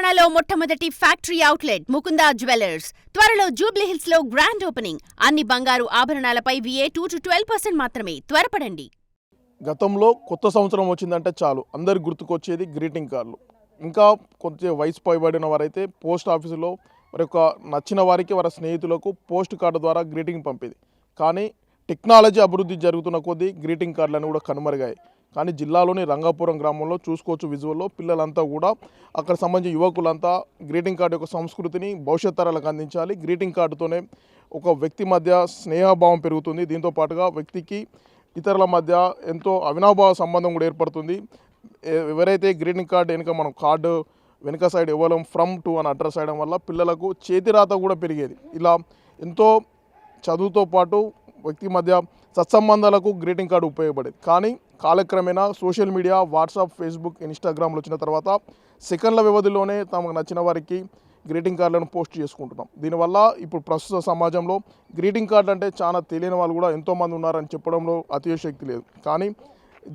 తెలంగాణలో మొట్టమొదటి factory outlet Mukunda jewellers త్వరలో జూబ్లీహిల్స్ లో గ్రాండ్ ఓపెనింగ్. అన్ని బంగారు ఆభరణాలపై VA 2-12% మాత్రమే. త్వరపడండి. గతంలో కొత్త సంవత్సరం వచ్చిందంటే చాలు అందరికి గుర్తుకొచ్చేది గ్రీటింగ్ కార్డులు. ఇంకా కొంచెం వయసు పైబడిన వారైతే పోస్ట్ ఆఫీసులో మరి ఒక నచ్చిన వారికి వారి స్నేహితులకు పోస్ట్ కార్డు ద్వారా గ్రీటింగ్ పంపేది. కానీ టెక్నాలజీ అభివృద్ధి జరుగుతున్న కొద్దీ గ్రీటింగ్ కార్డులను కూడా కనుమరుగాయి. కానీ జిల్లాలోని రంగాపురం గ్రామంలో చూసుకోవచ్చు విజువల్లో పిల్లలంతా కూడా అక్కడ సంబంధించిన యువకులంతా గ్రీటింగ్ కార్డు యొక్క సంస్కృతిని భవిష్యత్ తరాలకు అందించాలి. గ్రీటింగ్ కార్డుతోనే ఒక వ్యక్తి మధ్య స్నేహభావం పెరుగుతుంది. దీంతో పాటుగా వ్యక్తికి ఇతరుల మధ్య ఎంతో అవినాభావ సంబంధం కూడా ఏర్పడుతుంది. ఎవరైతే గ్రీటింగ్ కార్డు వెనుక మనం కార్డు వెనుక సైడ్ ఇవ్వడం ఫ్రమ్ టు అని అడ్రస్ చేయడం వల్ల పిల్లలకు చేతిరాత కూడా పెరిగేది. ఇలా ఎంతో చదువుతో పాటు వ్యక్తి మధ్య సత్సంబంధాలకు గ్రీటింగ్ కార్డు ఉపయోగపడేది. కానీ కాలక్రమేణా సోషల్ మీడియా, వాట్సాప్, ఫేస్బుక్, ఇన్స్టాగ్రామ్లు వచ్చిన తర్వాత సెకండ్ల వ్యవధిలోనే తమకు నచ్చిన వారికి గ్రీటింగ్ కార్డులను పోస్ట్ చేసుకుంటున్నాం. దీనివల్ల ఇప్పుడు ప్రస్తుత సమాజంలో గ్రీటింగ్ కార్డు అంటే చాలా తెలియని వాళ్ళు కూడా ఎంతోమంది ఉన్నారని చెప్పడంలో అతిశయోక్తి లేదు. కానీ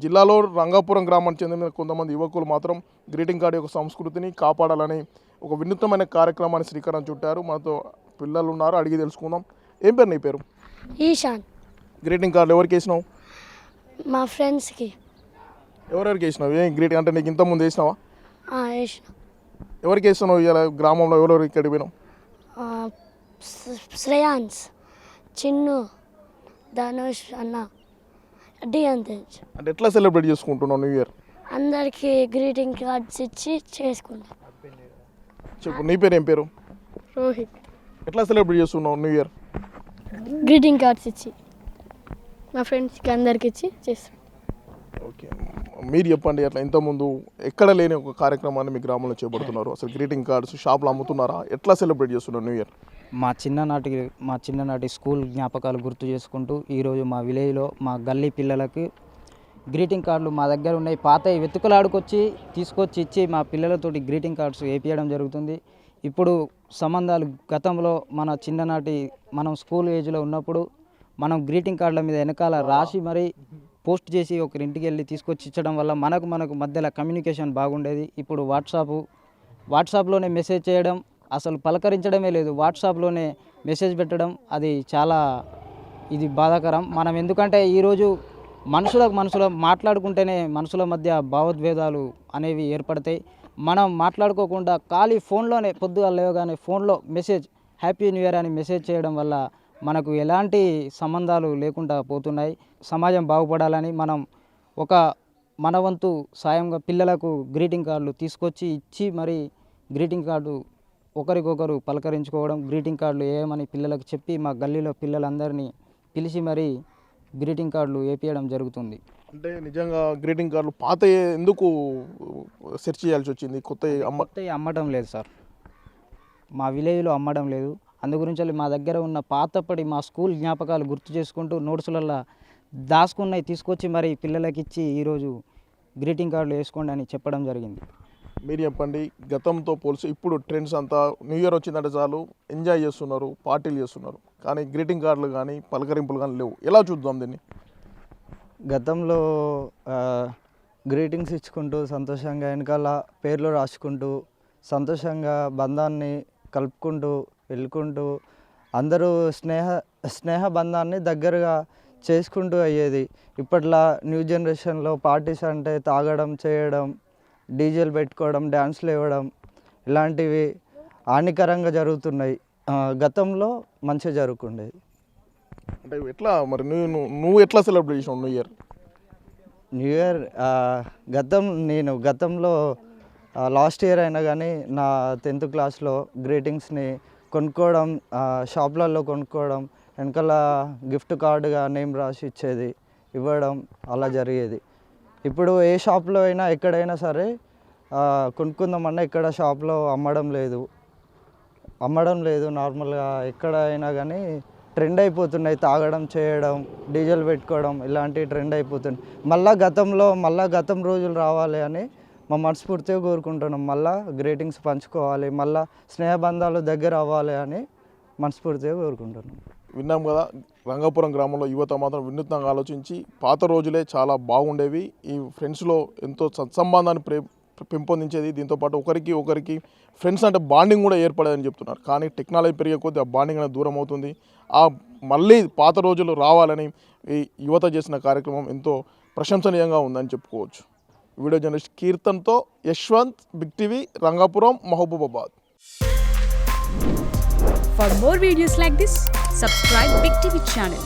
జిల్లాలో రంగాపురం గ్రామానికి చెందిన కొంతమంది యువకులు మాత్రం గ్రీటింగ్ కార్డు యొక్క సంస్కృతిని కాపాడాలని ఒక వినూత్నమైన కార్యక్రమాన్ని శ్రీకారం చుట్టారు. మనతో పిల్లలు ఉన్నారు, అడిగి తెలుసుకుందాం. ఏం పేరు నీ పేరు? ఈశాన్. గ్రీటింగ్ కార్డు ఎవరికి వేసినావు? మా ఫ్రెండ్స్కి. ఎవరెవరికి వేసినావు? ఏం గ్రీటింగ్ అంటే నీకు ఇంతకుముందు వేసినావా? వేసిన. ఎవరికి వేస్తున్నావు? ఇలా గ్రామంలో ఎవరెవరికి ఇక్కడికి పోయినావు? శ్రేయాన్స్, చిన్ను, ధనుష్ అన్న, డియంతేజ్. అంటే ఎట్లా సెలబ్రేట్ చేసుకుంటున్నావు న్యూ ఇయర్? అందరికీ గ్రీటింగ్ కార్డ్స్ ఇచ్చి చేసుకుంటాం. చెప్పు, నీ పేరు ఏం పేరు? రోహిత్. ఎట్లా సెలబ్రేట్ చేస్తున్నావు న్యూ ఇయర్? గ్రీటింగ్ కార్డ్స్ ఇచ్చి మా ఫ్రెండ్స్కి అందరికి ఇచ్చి చేస్తాం. ఓకే, మీరు చెప్పండి. అట్లా ఇంతకుముందు ఎక్కడ లేని ఒక కార్యక్రమాన్ని మీ గ్రామంలో చేపడుతున్నారు. అసలు గ్రీటింగ్ కార్డ్స్ షాప్లో అమ్ముతున్నారా? ఎట్లా సెలబ్రేట్ చేస్తున్నారు న్యూ ఇయర్? మా చిన్ననాటి స్కూల్ జ్ఞాపకాలు గుర్తు చేసుకుంటూ ఈరోజు మా విలేజ్లో మా గల్లీ పిల్లలకి గ్రీటింగ్ కార్డులు మా దగ్గర ఉన్నాయి. పాతవి వెతుకులాడుకొచ్చి తీసుకొచ్చి ఇచ్చి మా పిల్లలతోటి గ్రీటింగ్ కార్డ్స్ వేపించడం జరుగుతుంది. ఇప్పుడు సంబంధాలు గతంలో మనం స్కూల్ ఏజ్లో ఉన్నప్పుడు మనం గ్రీటింగ్ కార్డుల మీద వెనకాల రాసి మరీ పోస్ట్ చేసి ఒకరింటికి వెళ్ళి తీసుకొచ్చి ఇచ్చడం వల్ల మనకు మధ్యలో కమ్యూనికేషన్ బాగుండేది. ఇప్పుడు వాట్సాప్లోనే మెసేజ్ చేయడం, అసలు పలకరించడమే లేదు. వాట్సాప్లోనే మెసేజ్ పెట్టడం, అది చాలా బాధాకరం. మనం ఎందుకంటే ఈరోజు మనుషుల మాట్లాడుకుంటేనే మనుషుల మధ్య భావోద్వేదాలు అనేవి ఏర్పడతాయి. మనం మాట్లాడుకోకుండా ఖాళీ ఫోన్లోనే పొద్దుగా లేవగానే ఫోన్లో మెసేజ్ హ్యాపీ న్యూ ఇయర్ అని మెసేజ్ చేయడం వల్ల మనకు ఎలాంటి సంబంధాలు లేకుండా పోతున్నాయి. సమాజం బాగుపడాలని మనం మన వంతు సాయంగా పిల్లలకు గ్రీటింగ్ కార్డులు తీసుకొచ్చి ఇచ్చి మరి గ్రీటింగ్ కార్డు ఒకరికొకరు పలకరించుకోవడం, గ్రీటింగ్ కార్డులు ఏమని పిల్లలకు చెప్పి మా గల్లీలో పిల్లలందరినీ పిలిచి మరి గ్రీటింగ్ కార్డులు వేపించడం జరుగుతుంది. అంటే నిజంగా గ్రీటింగ్ కార్డులు పాత ఎందుకు సెర్చ్ చేయాల్సి వచ్చింది? కొత్తవి అమ్మడం లేదు సార్, మా విలేజ్లో అమ్మడం లేదు. అందు గురించి మా దగ్గర ఉన్న పాతప్పటి మా స్కూల్ జ్ఞాపకాలు గుర్తు చేసుకుంటూ నోట్సులలో దాచుకున్నవి తీసుకొచ్చి మరి పిల్లలకి ఇచ్చి ఈరోజు గ్రీటింగ్ కార్డులు వేసుకోండి అని చెప్పడం జరిగింది. మీరు చెప్పండి, గతంతో పోల్చి ఇప్పుడు ట్రెండ్స్ అంతా న్యూ ఇయర్ వచ్చిందంటే చాలు ఎంజాయ్ చేస్తున్నారు, పార్టీలు చేస్తున్నారు. కానీ గ్రీటింగ్ కార్డులు కానీ పలకరింపులు కానీ లేవు. ఎలా చూద్దాం దీన్ని? గతంలో గ్రీటింగ్స్ ఇచ్చుకుంటూ సంతోషంగా వెనకాల పేర్లు రాసుకుంటూ సంతోషంగా బంధాన్ని కలుపుకుంటూ వెళ్ళుకుంటూ అందరూ స్నేహ బంధాన్ని దగ్గరగా చేసుకుంటూ అయ్యేది. ఇప్పట్లో న్యూ జనరేషన్లో పార్టీస్ అంటే తాగడం, చేయడం, డీజేలు పెట్టుకోవడం, డ్యాన్స్లు ఇవ్వడం ఇలాంటివి హానికరంగా జరుగుతున్నాయి. గతంలో మంచిగా జరుగుతుండేది. అంటే ఎట్లా మరి నువ్వు ఎట్లా సెలబ్రేట్ చేసావు న్యూ ఇయర్? నేను గతంలో లాస్ట్ ఇయర్ అయినా కానీ నా 10th క్లాస్లో గ్రీటింగ్స్ని కొనుక్కోవడం, షాప్లలో కొనుక్కోవడం, వెనకాల గిఫ్ట్ కార్డుగా నేమ్ రాసి ఇవ్వడం అలా జరిగేది. ఇప్పుడు ఏ షాప్లో అయినా ఎక్కడైనా సరే కొనుక్కుందామన్నా ఇక్కడ షాప్లో అమ్మడం లేదు. నార్మల్గా ఎక్కడైనా కానీ ట్రెండ్ అయిపోతున్నాయి. తాగడం, చేయడం, డీజేలు పెట్టుకోవడం ఇలాంటివి ట్రెండ్ అయిపోతుంది. గతం రోజులు రావాలి అని మా మనస్ఫూర్తిగా కోరుకుంటున్నాం. మళ్ళీ గ్రీటింగ్స్ పంచుకోవాలి, మళ్ళీ స్నేహబంధాలు దగ్గర అవ్వాలి అని మనస్ఫూర్తిగా కోరుకుంటున్నాం. విన్నాం కదా, రంగాపురం గ్రామంలో యువత మాత్రం వినూత్నంగా ఆలోచించి పాత రోజులే చాలా బాగుండేవి, ఈ ఫ్రెండ్స్లో ఎంతో సత్సంబంధాన్ని పెంపొందించేది. దీంతోపాటు ఒకరికి ఫ్రెండ్స్ అంటే బాండింగ్ కూడా ఏర్పడేదని చెప్తున్నారు. కానీ టెక్నాలజీ పెరిగే కొద్దీ ఆ బాండింగ్ అనేది దూరం అవుతుంది. మళ్ళీ పాత రోజులు రావాలని ఈ యువత చేసిన కార్యక్రమం ఎంతో ప్రశంసనీయంగా ఉందని చెప్పుకోవచ్చు. వీడియో జర్నలిస్ట్ కీర్తన్తో Yashwant, big TV, Rangapuram, Mahabubabad. For more videos like this, subscribe Big TV channel.